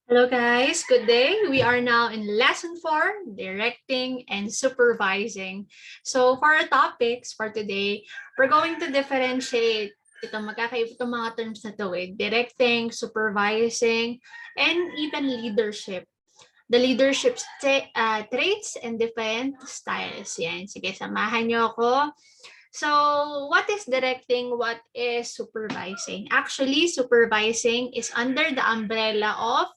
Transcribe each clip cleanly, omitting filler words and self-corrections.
Hello guys, good day. We are now in lesson 4, directing and supervising. So for our topics for today, we're going to differentiate magkakaiba itong mga terms na to directing, supervising, and even leadership. The leadership traits and different styles. Yan. Sige, samahan niyo ako. So, what is directing? What is supervising? Actually, supervising is under the umbrella of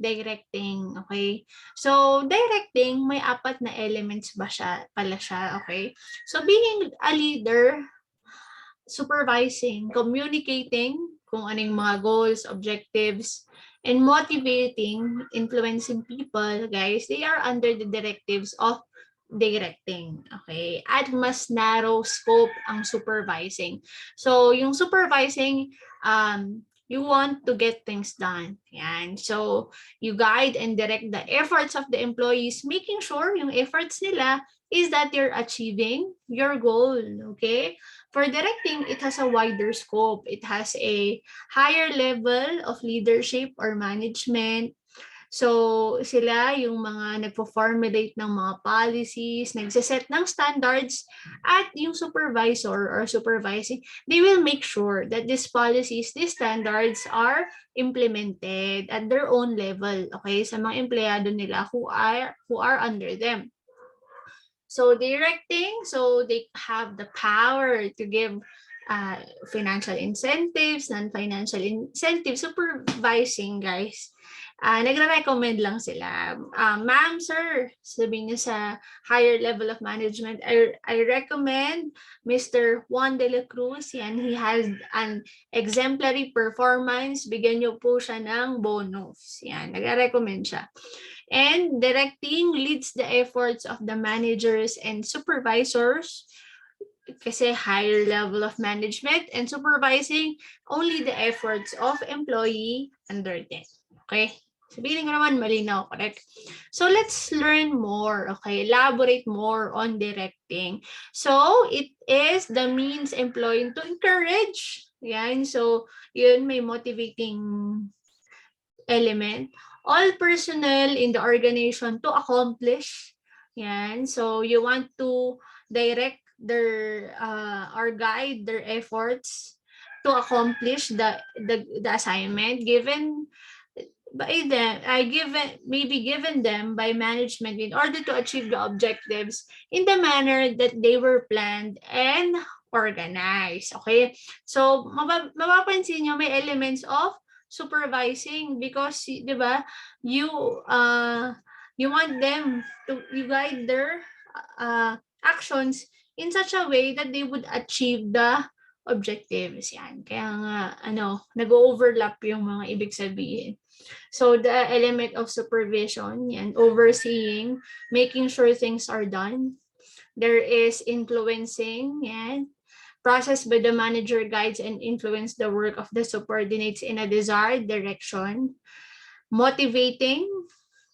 directing, okay? So, directing, may 4 na elements pala siya, okay? So, being a leader, supervising, communicating kung anong mga goals, objectives, and motivating, influencing people, guys, they are under the directives of directing. Okay? At mas narrow scope ang supervising. So, yung supervising, you want to get things done. Yan. So, you guide and direct the efforts of the employees, making sure yung efforts nila is that you're achieving your goal. Okay? For directing, it has a wider scope. It has a higher level of leadership or management. So, sila yung mga nagpo-formulate ng mga policies, nagsiset ng standards, at yung supervisor or supervising, they will make sure that these policies, these standards are implemented at their own level, okay, sa mga empleyado nila who are under them. So directing, so they have the power to give financial incentives, non-financial incentives. Supervising, guys, nagre-recommend lang sila. Ma'am, sir, sabihin niya sa higher level of management, I recommend Mr. Juan de la Cruz. Yan, he has an exemplary performance. Bigyan niyo po siya ng bonus. Yan, nagre-recommend siya. And directing leads the efforts of the managers and supervisors kasi higher level of management, and supervising only the efforts of employee under them. Okay? Sabihin ko naman malinaw, correct? So let's learn more, okay? Elaborate more on directing. So it is the means employed to encourage. Yan. So yun, may motivating element. All personnel in the organization to accomplish. Yan. So you want to direct their or guide their efforts to accomplish the assignment given by them, given them by management in order to achieve the objectives in the manner that they were planned and organized. Okay? So mapapansin nyo may elements of supervising because, di ba, you want them to guide their actions in such a way that they would achieve the objectives. Yan. Kaya nga, nag-overlap yung mga ibig sabihin. So the element of supervision, yan, overseeing, making sure things are done. There is influencing, yan, process by the manager guides and influence the work of the subordinates in a desired direction. Motivating,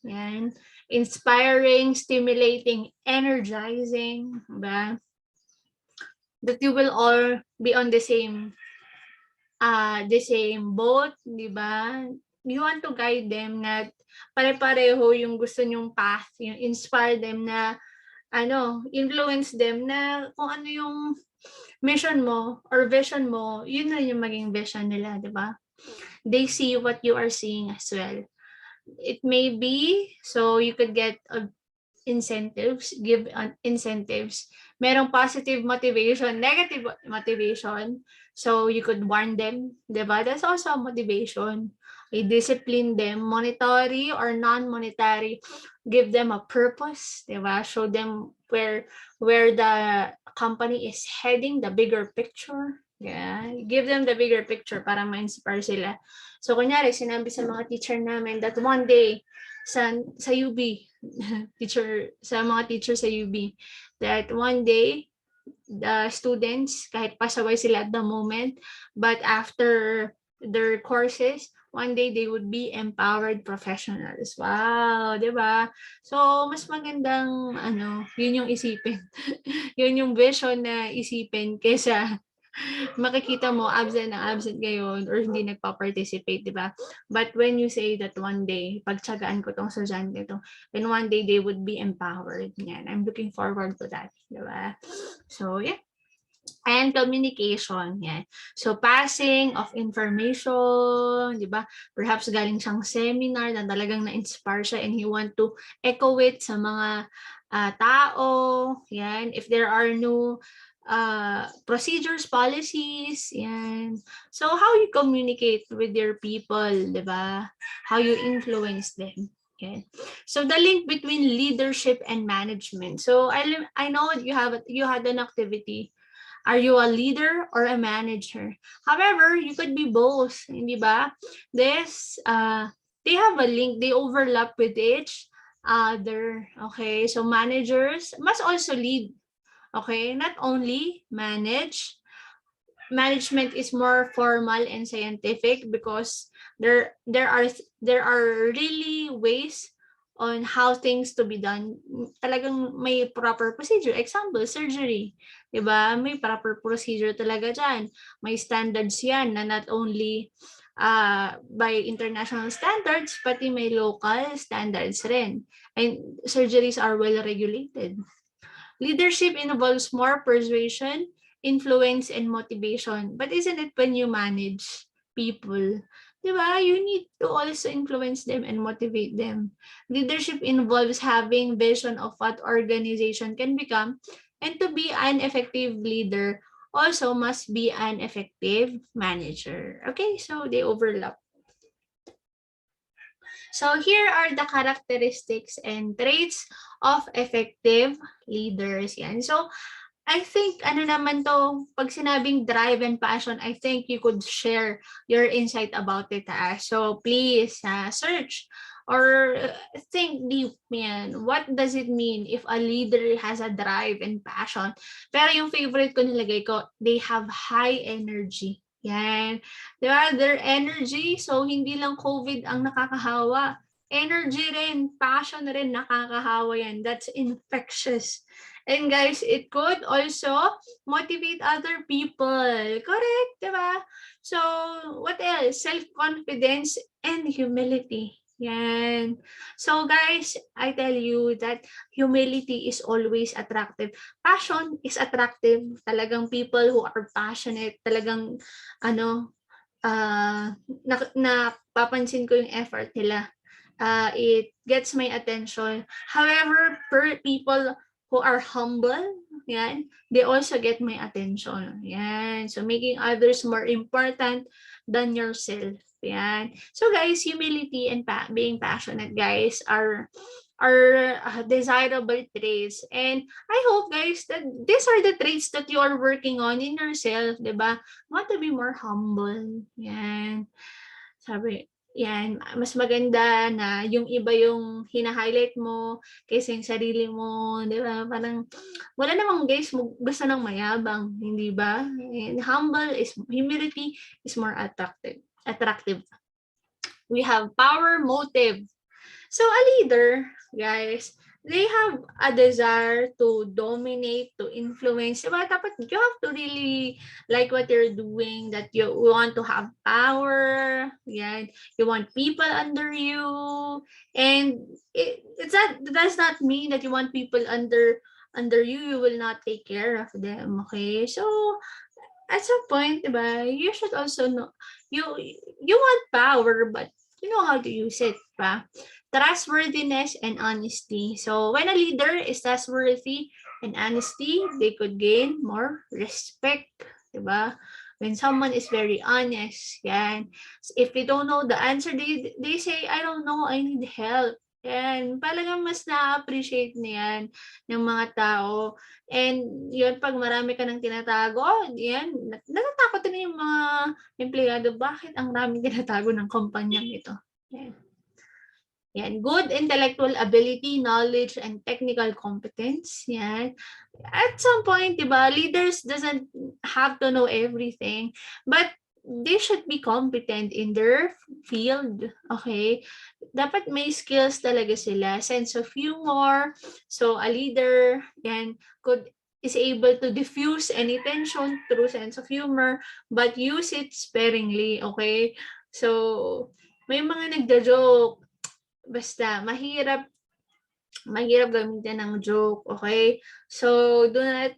yan, inspiring, stimulating, energizing, diba? That you will all be on the same boat, diba? You want to guide them na pare-pareho yung gusto nyong path, yung inspire them na influence them na kung ano yung mission mo or vision mo, yun na yung maging vision nila, di ba? They see what you are seeing as well. It may be, so you could get incentives, give incentives. Merong positive motivation, negative motivation. So you could warn them, di ba? That's also a motivation. I-discipline them, monetary or non-monetary, give them a purpose, di ba? Show them where the company is heading, the bigger picture. Yeah, give them the bigger picture para ma-inspire sila. So kunyari, sinabi sa mga teacher namin that one day sa UB, sa mga teacher sa UB, that one day the students, kahit pasaway sila at the moment, but after their courses, one day they would be empowered professionals. Wow, di ba? So, mas magandang, yun yung isipin. Yun yung vision na isipin kesa Makikita mo absent na absent ngayon or hindi nagpa-participate, di ba? But when you say that one day, pagtsagaan ko tong estudyante to, and one day they would be empowered. Yan. I'm looking forward to that. Di ba? So, yeah. And communication, yan. So, passing of information, di ba? Perhaps galing siyang seminar na talagang na-inspire siya and he want to echo it sa mga tao, yan. If there are new procedures, policies, yan. So, how you communicate with your people, di ba? How you influence them. Okay. So the link between leadership and management. So I know you had an activity. Are you a leader or a manager? However, you could be both, hindi ba? They have a link, they overlap with each other. Okay, so managers must also lead. Okay, not only manage. Management is more formal and scientific because there are really ways on how things to be done. Talagang may proper procedure. Example, surgery. Diba? May proper procedure talaga dyan. May standards yan na not only by international standards, pati may local standards rin. And surgeries are well regulated. Leadership involves more persuasion, influence, and motivation. But isn't it when you manage people? Diba? You need to also influence them and motivate them. Leadership involves having vision of what organization can become, and to be an effective leader also must be an effective manager. Okay, so they overlap. So here are the characteristics and traits of effective leaders. Yan. So I think ano naman to, pag sinabing drive and passion, I think you could share your insight about it. So please search or think deep, man. What does it mean if a leader has a drive and passion? Pero yung favorite ko nilagay ko, they have high energy. Yan. Diba? Their energy, so hindi lang COVID ang nakakahawa. Energy rin, passion rin, nakakahawa yan. That's infectious. And guys, it could also motivate other people. Correct, diba? So, what else? Self-confidence and humility. Yan. So guys, I tell you that humility is always attractive. Passion is attractive. Talagang people who are passionate, talagang napapansin ko yung effort nila. It gets my attention. However, people who are humble, yan, they also get my attention. Yan. So making others more important than yourself. Yan. So guys, humility and being passionate, guys, are desirable traits. And I hope, guys, that these are the traits that you are working on in yourself, diba? Want to be more humble. Yan. Sabi, yan, mas maganda na yung iba yung hina-highlight mo kaysa yung sarili mo, di ba? Parang, wala namang guys gusto ng mayabang, hindi ba? And humility is more attractive. We have power, motive. So a leader, guys, they have a desire to dominate, to influence. Diba? Dapat you have to really like what you're doing, that you want to have power, yan. You want people under you. And that does not mean that you want people under you, you will not take care of them, okay? So, at some point, diba, you should also know, you want power, but you know how to use it, ba? Trustworthiness and honesty. So when a leader is trustworthy and honesty, they could gain more respect, diba? When someone is very honest, yan. If they don't know the answer, they say, I don't know, I need help. Yan, talagang mas na-appreciate niyan ng mga tao. And yun, pag marami ka nang tinatago, yan, natatakot din yung mga empleyado, bakit ang raming tinatago ng kumpanyang ito? Yan. Yan, good intellectual ability, knowledge, and technical competence. Yan. At some point, diba, leaders doesn't have to know everything, but they should be competent in their field. Okay? Dapat may skills talaga sila. Sense of humor. So, a leader, yan, could is able to diffuse any tension through sense of humor, but use it sparingly, okay? So, may mga nagja-joke, basta mahirap gamitin ng joke, okay? So, do not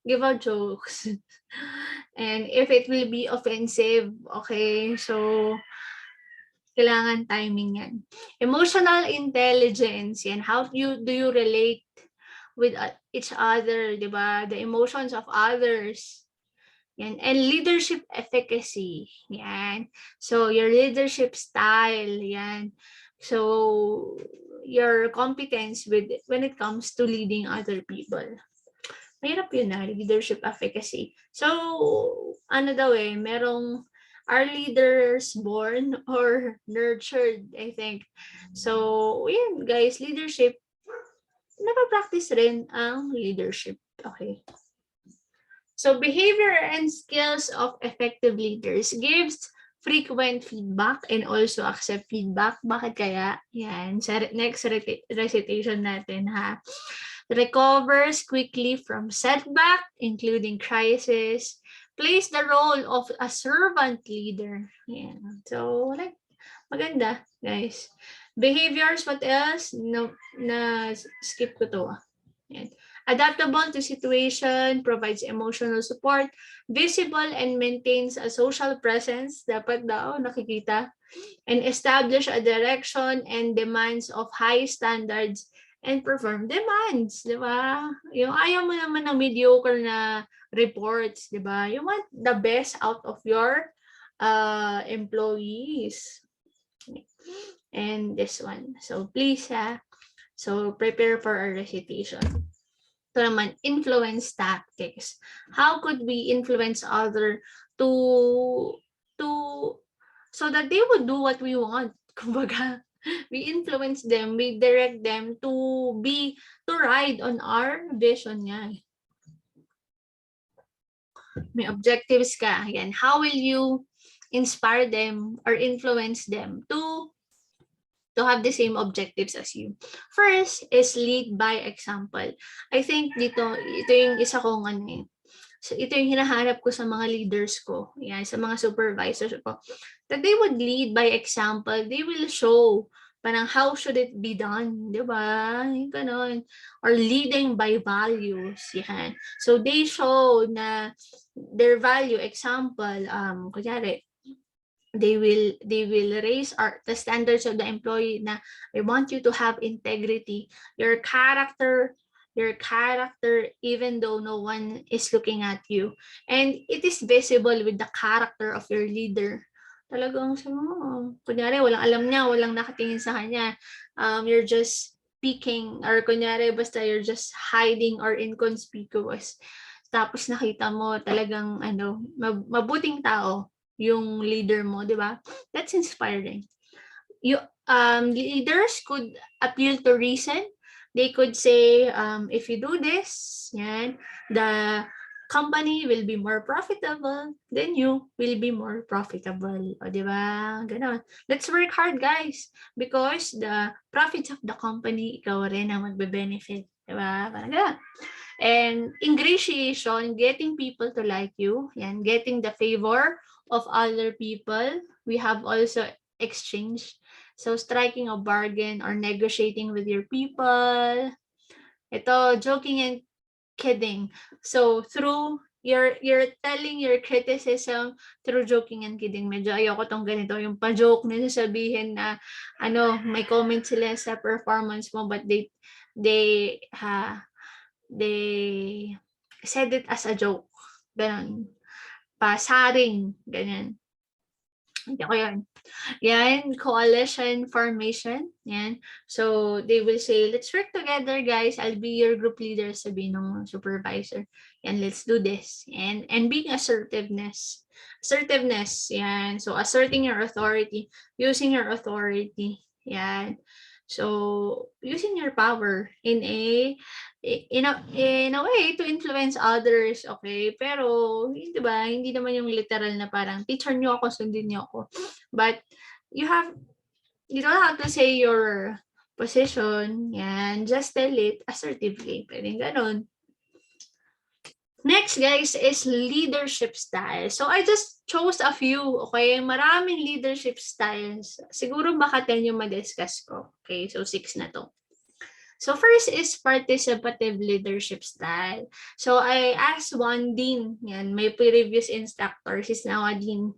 give out jokes. And if it will be offensive, okay? So, kailangan timing yan. Emotional intelligence, yan. How do you relate with each other, di ba? The emotions of others. Yan. And leadership efficacy. Yan. So, your leadership style. Yan. So, your competence when it comes to leading other people. Mahirap yun na, leadership efficacy. So, ano daw merong are leaders born or nurtured, I think. So, yan guys, leadership, napapractice rin ang leadership. Okay. So, behavior and skills of effective leaders gives frequent feedback and also accept feedback. Bakit kaya? Yan, sa next recitation natin ha. Recovers quickly from setback, including crisis, plays the role of a servant leader. Yeah. So, like, maganda, guys. Behaviors, what else? No, skip ko to. Yan. Adaptable to situation, provides emotional support, visible and maintains a social presence, dapat daw nakikita, and establish a direction and demands of high standards and perform demands, di ba? Yung ayaw mo naman ng mediocre na reports, di ba? You want the best out of your employees. And this one. So please so prepare for our recitation. Ito naman, influence tactics. How could we influence other so that they would do what we want? Kumbaga, we influence them, we direct them to ride on our vision niya. May objectives ka. Yan. How will you inspire them or influence them to have the same objectives as you? First is lead by example. I think ito yung isa kong so ito yung hinahanap ko sa mga leaders ko, yan, sa mga supervisors ko, that they would lead by example. They will show parang how should it be done, di ba? Yung ganon. Or leading by values, yan. So they show na their value, example, kunyari, they will raise the standards of the employee na I want you to have integrity, your character, even though no one is looking at you. And it is visible with the character of your leader. Talagang kunyari, walang alam niya, walang nakatingin sa kanya. You're just speaking, or kunyari, basta you're just hiding or inconspicuous. Tapos nakita mo talagang mabuting tao yung leader mo, di ba? That's inspiring. Leaders could appeal to reason. They could say, if you do this, yan, the company will be more profitable, then you will be more profitable. O, di ba? Ganon. Let's work hard, guys, because the profits of the company, ikaw rin ang magbe-benefit. Di ba? Parang ganon. And ingratiation, getting people to like you, yan, getting the favor of other people. We have also exchange. So, striking a bargain or negotiating with your people. Ito, joking and kidding. So, through you're telling your criticism through joking and kidding. Medyo ayoko tong ganito. Yung pa-joke na sabihin na, may comment sila sa performance mo, but they said it as a joke. Ganon. Pasaring. Ganyan. Hindi ko yun. Yan, coalition formation. Yan. So, they will say, let's work together, guys. I'll be your group leader, sabihin ng supervisor. Yan, let's do this. And being assertiveness. Assertiveness, yan. So, asserting your authority, using your authority. Yan. So, using your power in a way to influence others, okay? Pero, di ba, hindi naman yung literal na parang, teacher niyo ako, sundin niyo ako. But, you don't have to say your position, yan, just tell it assertively. Pwedeng ganon. Next, guys, is leadership style. So, I just chose a few, okay? Maraming leadership styles. Siguro baka 10 yung ma-discuss ko. Okay, so 6 na to. So first is participative leadership style. So I asked one dean, yan, my previous instructor, she's now a dean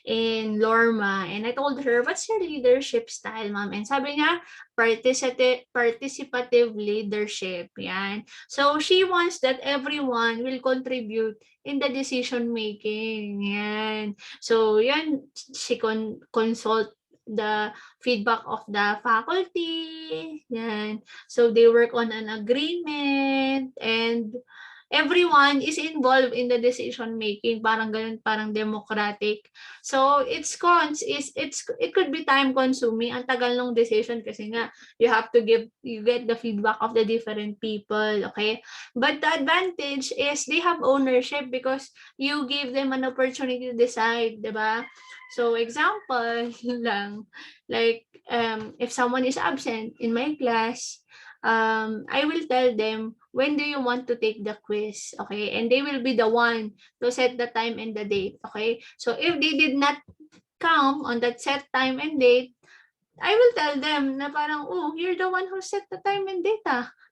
in Lorma, and I told her, what's your leadership style, ma'am? And sabi niya, participative leadership. Yan. So she wants that everyone will contribute in the decision making. Yan. So yan, she consult the feedback of the faculty. Yan. So they work on an agreement, and everyone is involved in the decision making, parang ganun, parang democratic. So its cons is it could be time consuming, ang tagal ng decision kasi nga you get the feedback of the different people, okay? But the advantage is they have ownership because you give them an opportunity to decide, 'di ba? So example lang, like if someone is absent in my class, I will tell them, when do you want to take the quiz? Okay, and they will be the one to set the time and the date. Okay, so if they did not come on that set time and date, I will tell them na parang, oh, you're the one who set the time and date,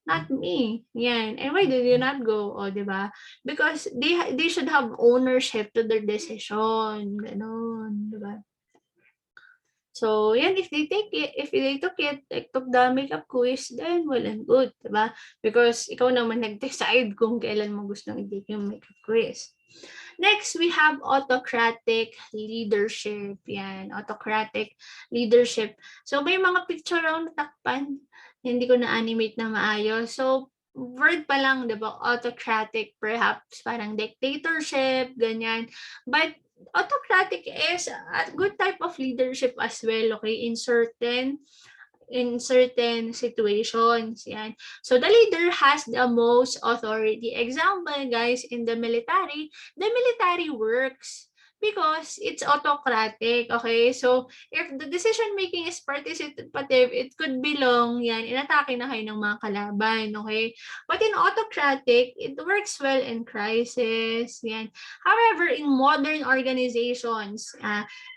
not me. Yan. And why did you not go? O, di ba? Because they should have ownership to their decision. Ganon, di ba? So, yan, if they took it, like took the makeup quiz, then well and good, diba? Because ikaw naman nag-decide kung kailan mo gustong i-take yung makeup quiz. Next, we have autocratic leadership. Yan, autocratic leadership. So, may mga picture ako natakpan. Hindi ko na-animate na maayos. So, word pa lang, diba? Autocratic, perhaps parang dictatorship, ganyan. But autocratic is a good type of leadership as well, okay, in certain situations. Yan. So the leader has the most authority. Example, guys, in the military works because it's autocratic, okay? So if the decision making is participative, it could belong, yan, inatake na kayo ng mga kalaban, okay? But in autocratic, it works well in crisis, yan. However, in modern organizations,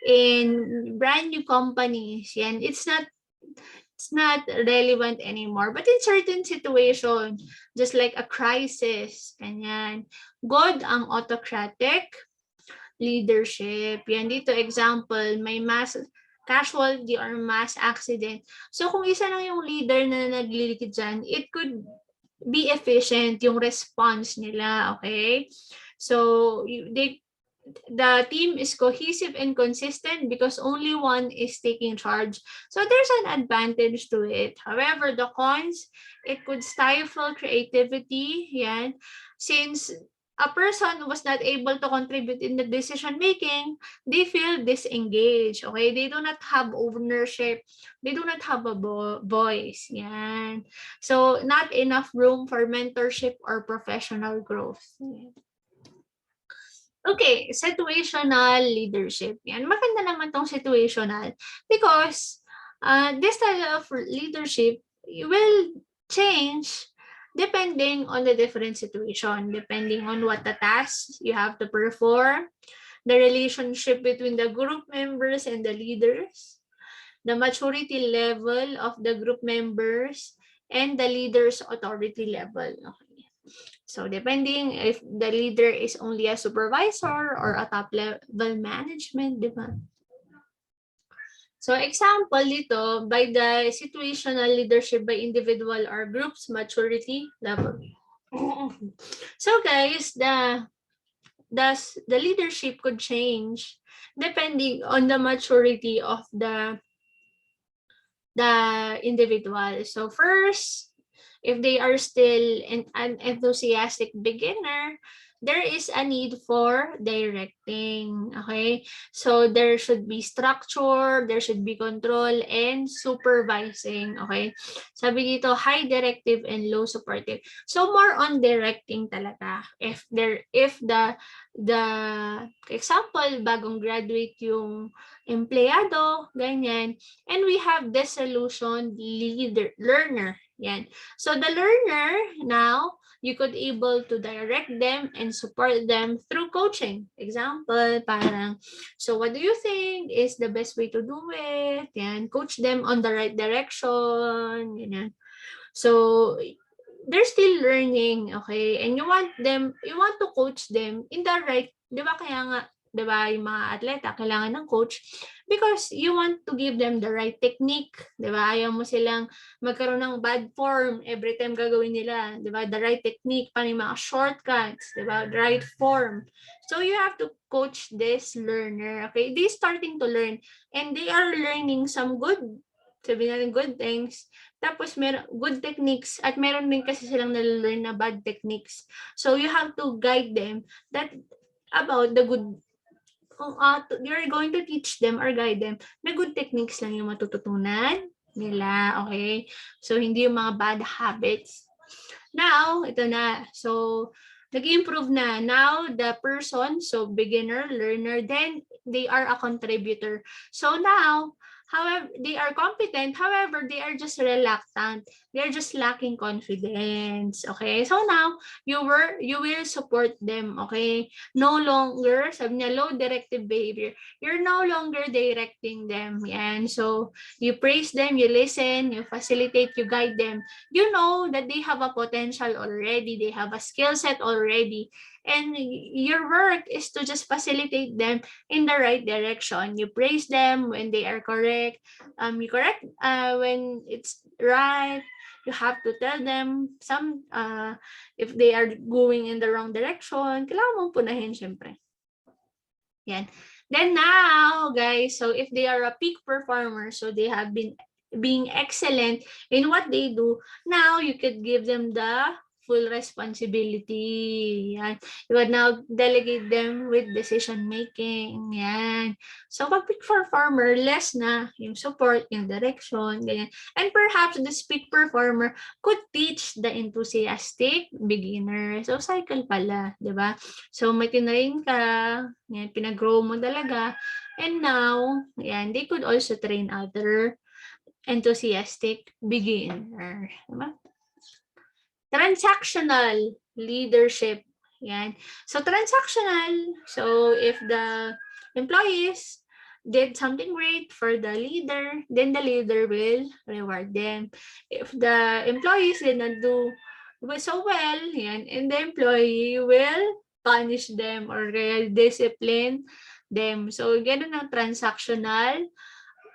in brand new companies, yan, it's not relevant anymore. But in certain situations, just like a crisis, ganyan, good ang autocratic leadership. Yan dito, example, may mass casualty or mass accident. So kung isa lang yung leader na naglilikid dyan, it could be efficient yung response nila, okay? So the team is cohesive and consistent because only one is taking charge. So there's an advantage to it. However, the cons, it could stifle creativity, yan, since a person was not able to contribute in the decision making, they feel disengaged, okay? They do not have ownership. They do not have a voice, yan. So not enough room for mentorship or professional growth. Yan. Okay, situational leadership. Yan, maganda naman tong situational because this style of leadership will change depending on the different situation, depending on what the tasks you have to perform, the relationship between the group members and the leaders, the maturity level of the group members, and the leader's authority level. Okay. So depending if the leader is only a supervisor or a top level management, di ba? So example dito, by the situational leadership by individual or groups maturity level. So guys, the leadership could change depending on the maturity of the individual. So first, if they are still an enthusiastic beginner, there is a need for directing, okay? So there should be structure, there should be control, and supervising, okay? Sabi dito, high directive and low supportive. So more on directing talaga. If the the example, bagong graduate yung empleyado, ganyan. And we have disillusioned learner. Yan. So the learner now, you could able to direct them and support them through coaching. Example, parang, so what do you think is the best way to do it? Yan. Coach them on the right direction. Yan. So they're still learning, okay? And you want to coach them in the right, di ba kaya nga, di ba yung mga atleta, kailangan ng coach because you want to give them the right technique, di ba? Ayaw mo silang magkaroon ng bad form every time gagawin nila, di ba? The right technique, paano yung mga shortcuts, di ba? The right form. So you have to coach this learner, okay? They're starting to learn and they are learning some good, sabihin natin good things, tapos meron good techniques at meron din kasi silang nalalearn na bad techniques. So you have to guide them that about the good, you're going to teach them or guide them na good techniques lang yung matututunan nila, okay? So hindi yung mga bad habits. Now, ito na. So nag-improve na. Now, the person, so beginner, learner, then they are a contributor. So now, however, they are competent, however, they are just reluctant. They're just lacking confidence. Okay? So now, you will support them. Okay? No longer, sabi niya, low directive behavior. You're no longer directing them. Yan. So, you praise them, you listen, you facilitate, you guide them. You know that they have a potential already. They have a skill set already. And your work is to just facilitate them in the right direction. You praise them when they are correct. You correct when it's right. You have to tell them some if they are going in the wrong direction. Kailangan mong punahin, syempre. Yan. Then now, guys, so if they are a peak performer, so they have been being excellent in what they do, now you could give them the full responsibility. Yan. You would now delegate them with decision making. Yan. So pag peak performer, less na yung support, yung direction, ganyan. And perhaps this peak performer could teach the enthusiastic beginner. So cycle pala, di ba? So may tinrain ka, yan, pinag-grow mo talaga. And now, yan, they could also train other enthusiastic beginner. Diba? Transactional leadership. Yan. So transactional, so if the employees did something great for the leader, then the leader will reward them. If the employees did not do so well, yan, and the employee will punish them or discipline them. So, ganun ang transactional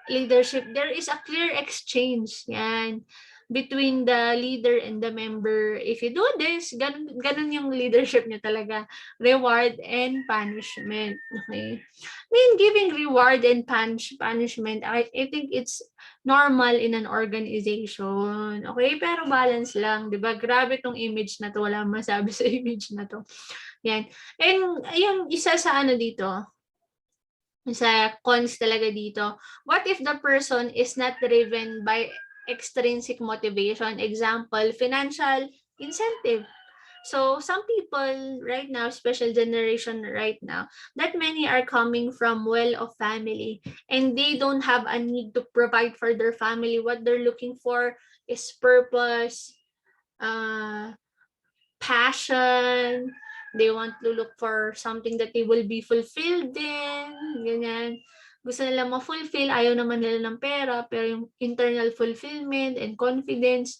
leadership. There is a clear exchange, yan, between the leader and the member. If you do this, ganun yung leadership nyo talaga. Reward and punishment. Okay? I mean, giving reward and punishment, I think it's normal in an organization. Okay? Pero balance lang. Diba? Grabe tong image na to. Wala masabi sa image na to. Yan. And yung isa sa ano dito, sa cons talaga dito, what if the person is not driven by extrinsic motivation? Example, financial incentive. So some people right now, special generation right now, that many are coming from well-off family and they don't have a need to provide for their family. What they're looking for is purpose, passion. They want to look for something that they will be fulfilled in. Ganyan. Gusto nila ma-fulfill, ayaw naman nila ng pera, pero yung internal fulfillment and confidence,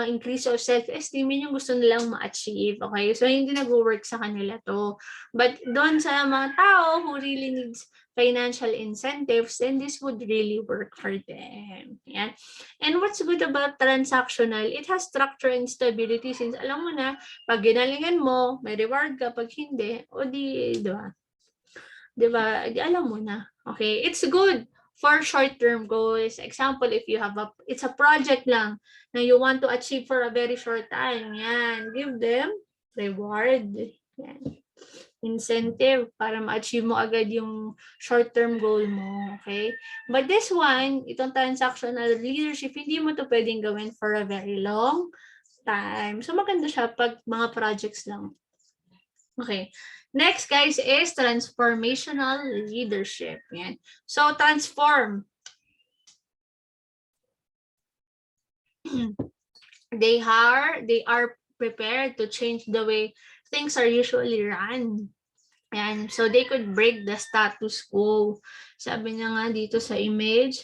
increase of self-esteem, yun yung gusto nilang ma-achieve. Okay? So, hindi nag-work sa kanila to. But doon sa mga tao who really needs financial incentives, then this would really work for them. Yan. And what's good about transactional, it has structure and stability since alam mo na, pag ginalingan mo, may reward ka, pag hindi, o di, diba? Diba? Di alam mo na. Okay? It's good for short-term goals. Example, if you have it's a project lang na you want to achieve for a very short time, yan, give them reward. Yan. Incentive para ma-achieve mo agad yung short-term goal mo, okay? But this one, itong transactional leadership, hindi mo to pwedeng gawin for a very long time. So maganda siya pag mga projects lang. Okay. Next, guys, is transformational leadership. Yan. So, transform. They are prepared to change the way things are usually run. And so they could break the status quo. Sabi niya nga dito sa image,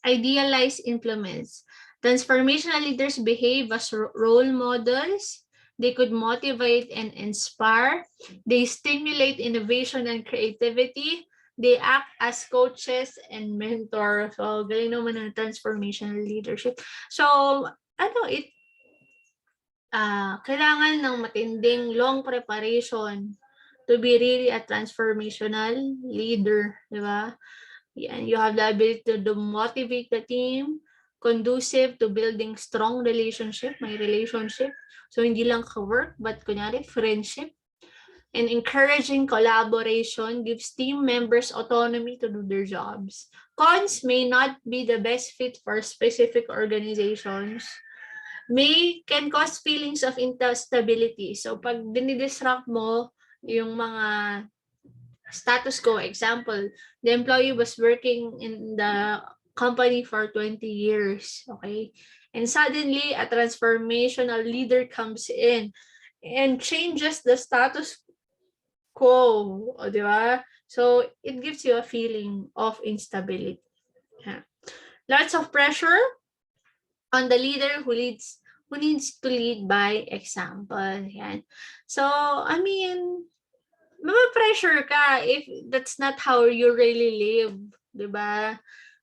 idealize influence. Transformational leaders behave as role models. They could motivate and inspire. They stimulate innovation and creativity. They act as coaches and mentors. So, galing naman ng transformational leadership. So, kailangan ng matinding long preparation to be really a transformational leader, di ba? Yan, you have the ability to motivate the team, conducive to building strong relationship, may relationship. So, hindi lang ka-work, but kunyari, friendship. And encouraging collaboration gives team members autonomy to do their jobs. Cons may not be the best fit for specific organizations. Can cause feelings of instability. So, pag dinidisrupt mo yung mga status quo, example, the employee was working in the company for 20 years, okay? And suddenly, a transformational leader comes in and changes the status quo, di ba? So, it gives you a feeling of instability. Yeah. Lots of pressure on the leader who needs to lead by example. Yan. So, I mean, pressure ka if that's not how you really live, 'di ba?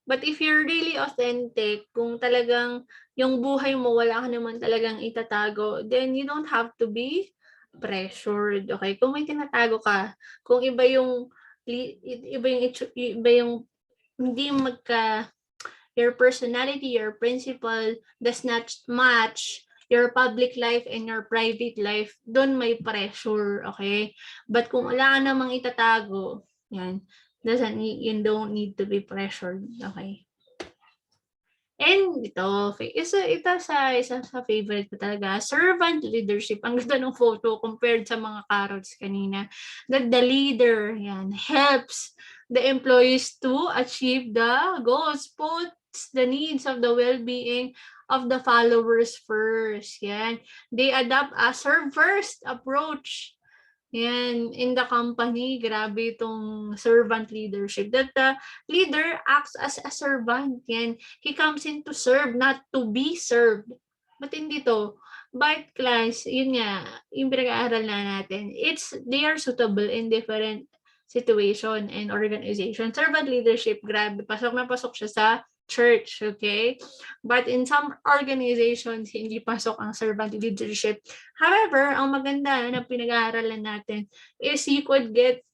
But if you're really authentic, kung talagang yung buhay mo wala ka naman talagang itatago, then you don't have to be pressured, okay? Kung may tinatago ka, kung iba yung hindi your personality, your principle does not match your public life and your private life, doon may pressure, okay? But kung wala ka namang itatago, yan, you don't need to be pressured, okay? And ito isa sa favorite ko talaga, servant leadership. Ang ganda ng photo compared sa mga carrots kanina. That the leader, yan, helps the employees to achieve the goals, puts the needs of the well-being of the followers first. Yan. They adopt a serve first approach. Yan, in the company, grabe itong servant leadership. That the leader acts as a servant. Yan, he comes in to serve, not to be served. But hindi to. But class, yun nga, yung pinag-aaral na natin, they are suitable in different situation and organization. Servant leadership, grabe, pasok na pasok siya sa church, okay? But in some organizations, hindi pasok ang servant leadership. However, ang maganda na pinag-aaralan natin is you could get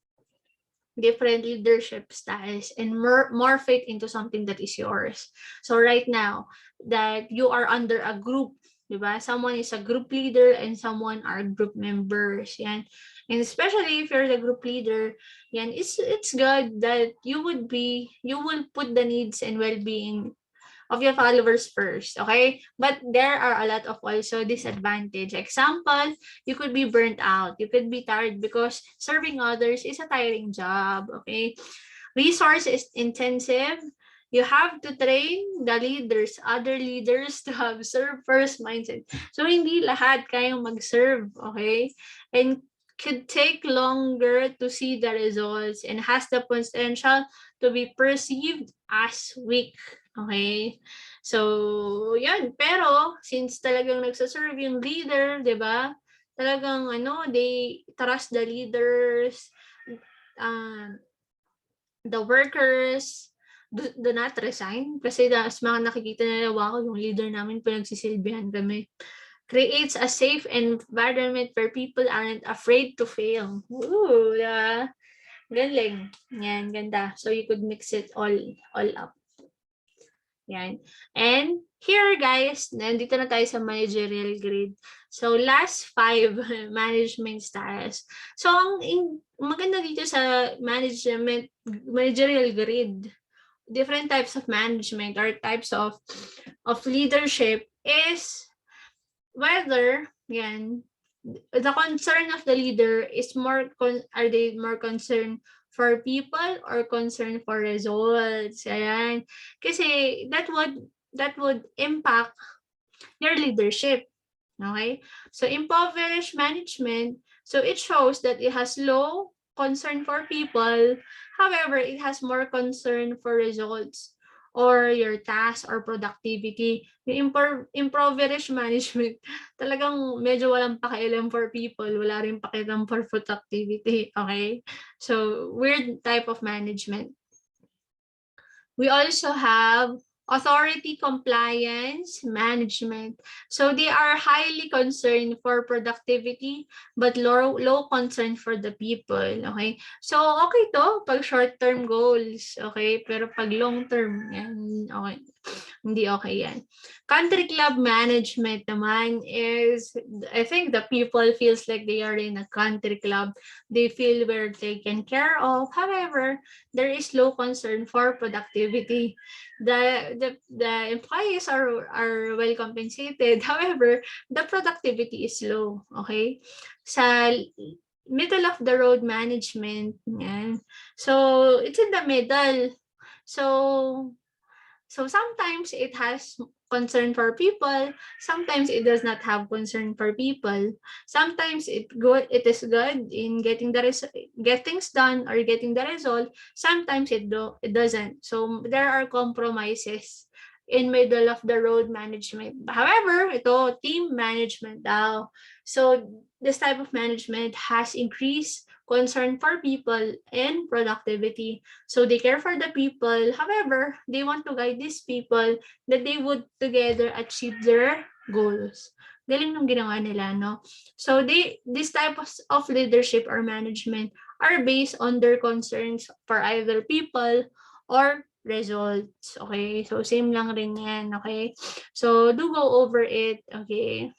different leadership styles and morph it into something that is yours. So right now, that you are under a group, diba? Someone is a group leader and someone are group members. Yan. And especially if you're the group leader, yan, it's good that you will put the needs and well-being of your followers first, okay? But there are a lot of also disadvantage. Example, you could be burnt out. You could be tired because serving others is a tiring job, okay? Resource is intensive. You have to train the leaders, other leaders to have serve first mindset. So, hindi lahat kayang mag-serve, okay? And could take longer to see the results and has the potential to be perceived as weak. Okay? So, yan. Pero, since talagang nagsaserve yung leader, di ba? Talagang, they trust the leaders, the workers, do not resign. Kasi mas mga nakikita nila, wow, yung leader namin, pinagsisilbihan kami. Creates a safe environment where people aren't afraid to fail. Ooh, yeah. Galing. Yan, ganda. So you could mix it all up. Yan. And here, guys, nandito na tayo sa managerial grade. So last 5 management styles. So ang maganda dito sa managerial grade, different types of management or types of leadership is whether, yan, the concern of the leader is are they more concerned for people or concerned for results? Ayan. Kasi that would impact your leadership. Okay? So impoverished management, so it shows that it has low concern for people. However, it has more concern for results or your task or productivity. Yung impoverished management, talagang medyo walang pakialam for people, wala rin pakialam for productivity. Okay? So, weird type of management. We also have authority compliance management. So they are highly concerned for productivity but low concern for the people. Okay? So okay to pag short-term goals. Okay? Pero pag long-term, yan, okay. Hindi okay yan. Country club management naman is, I think the people feels like they are in a country club. They feel we're taken care of. However, there is low concern for productivity. The employees are well compensated. However, the productivity is low. Okay? Sa middle of the road management, yan. So it's in the middle. So sometimes it has concern for people, sometimes it does not have concern for people. Sometimes it is good in getting things done or getting the result. Sometimes it doesn't. So there are compromises in middle of the road management. However, ito team management daw. So this type of management has increased concern for people and productivity. So they care for the people. However, they want to guide these people that they would together achieve their goals. Galing nung ginawa nila, no? So this type of leadership or management are based on their concerns for either people or results. Okay? So same lang rin yan, okay? So do go over it, okay?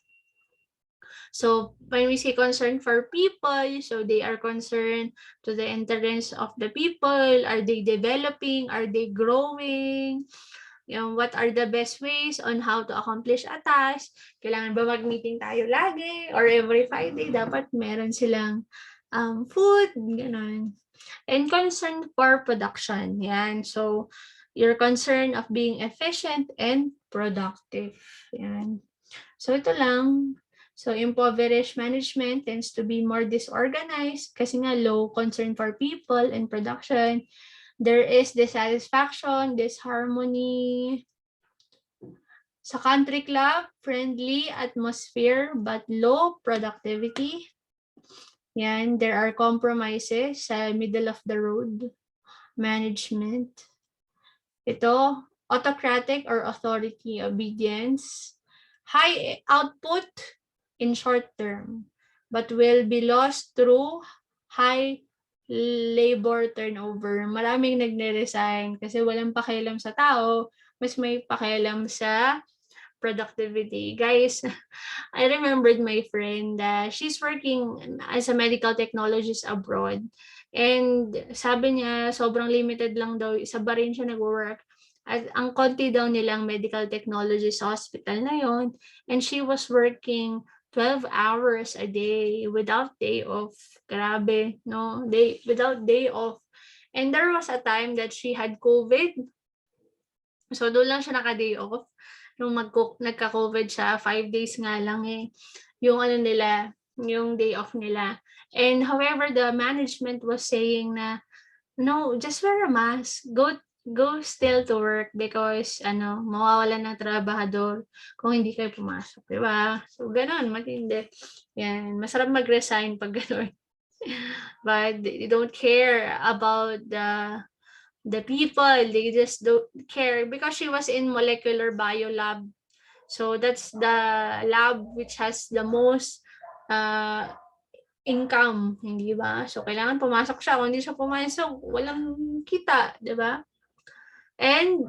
So when we say concern for people, so they are concerned to the interests of the people. Are they developing? Are they growing? What are the best ways on how to accomplish a task? Kailangan ba mag-meeting tayo lagi? Or every Friday, dapat meron silang food, gano'n. And concern for production. Yan. So, your concern of being efficient and productive. Yan. So, ito lang. So, impoverished management tends to be more disorganized kasi nga low concern for people and production. There is dissatisfaction, disharmony. Sa country club, friendly atmosphere but low productivity. Yan, there are compromises sa middle of the road management. Ito, autocratic or authority obedience. High output in short term, but will be lost through high labor turnover. Maraming nagne-resign kasi walang pakialam sa tao, mas may pakialam sa productivity. Guys, I remembered my friend, she's working as a medical technologist abroad. And sabi niya, sobrang limited lang daw, isa ba rin siya nag-work. At ang konti daw nilang medical technologist sa hospital na yon. And she was working 12 hours a day without day off. Grabe, no? Without day off. And there was a time that she had COVID. So doon lang siya naka-day off. Nung nagka-COVID siya, 5 days nga lang yung nila, yung day off nila. And however, the management was saying na, no, just wear a mask. Go still to work because mawawalan ng trabahador kung hindi kayo pumasok, di ba? So ganoon, matindi. Yan, masarap mag-resign pag ganoon. But they don't care about the people, they just don't care because she was in molecular bio lab. So that's the lab which has the most income, hindi ba? So kailangan pumasok siya. Kung hindi siya pumasok, walang kita, di ba? And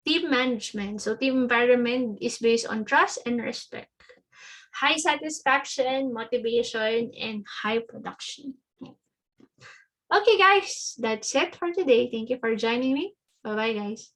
team management. So team environment is based on trust and respect. High satisfaction, motivation, and high production. Okay, guys, that's it for today. Thank you for joining me. Bye-bye, guys.